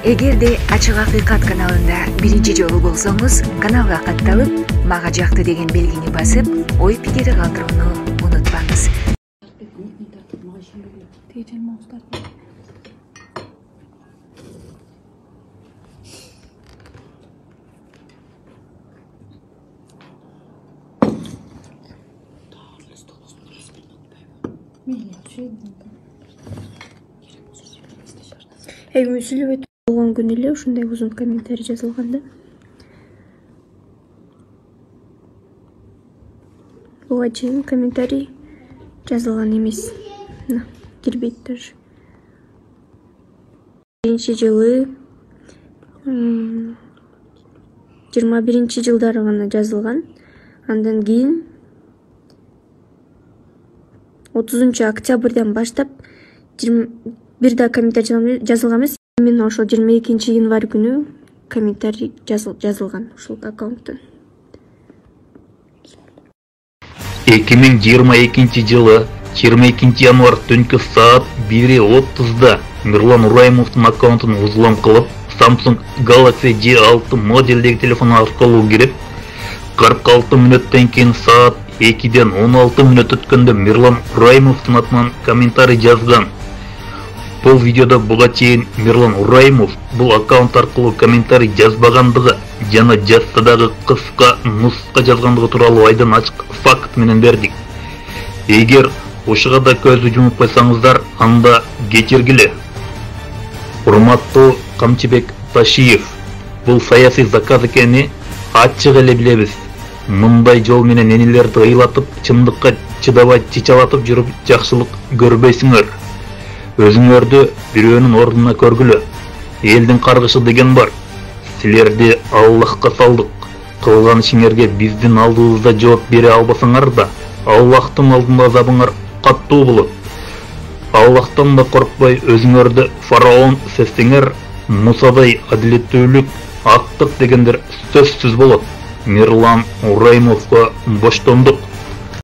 Эгерде Ачык Акыйкат каналында биринчи жолу болсоңуз, каналга катталып, мага жакты деген белгини басып, ой пикири калтырууну унутпаңыз. Сүйлөбөй болгон күнү эле ушундай узун комментарий жазылган да. Буга чейин комментарий жазылган эмес. Кирбейт даже. Биринчи жылы 21-жылдары гана жазылган. Андан кийин 30-октябрдан баштап бир да комментарий жазылган эмес. Мен ошол 22-январь күнү комментарий жазылган ушул аккаунттан. 2022 жылы 22 январь түнкү саат 1:30да Мирлан Ураймовдун аккаунтун узулам кылып, Samsung Galaxy J6 моделдеги телефон аркылуу кирип, 46 мүнөттөн кийин саат 2-ден 16 мүнөт өткөндө Мирлан Ураймовдун атынан комментарий жазган. Бул видеода буга чейин Мирлан Ураймов бул аккаунт аркылуу комментарий жазбагандыгы жана жазса дагы кыска нуска жазгандыгы тууралуу айдан ачык факт менен бердик. Эгер ушуга да көзү жумуп койсоңуздар, анда кечиргиле. Урматтуу Камчыбек Ташиев, бул саясий заказ экени ачык эле билебиз. Мындай жол менен энелерди ыйлатып, чындыкка чыдабай чичалатып жүрүп жакшылык көрбөйсүңөр. Өзүңөрдү бирөөнүн ордуна көргүлө. Элдин каргышы деген бар. Силерди Аллахка салдык. Кылган ишиңерге биздин алдыбызда жооп бере албасаңар да, Аллахтын алдында азабыңар каттуу болот. Аллахтан да коркпой өзүңөрдү фараон сезсеңер, Мусадай адилеттүүлүк, актык дегендер сөзсүз болот. Мирлан Ураймовго боштондук.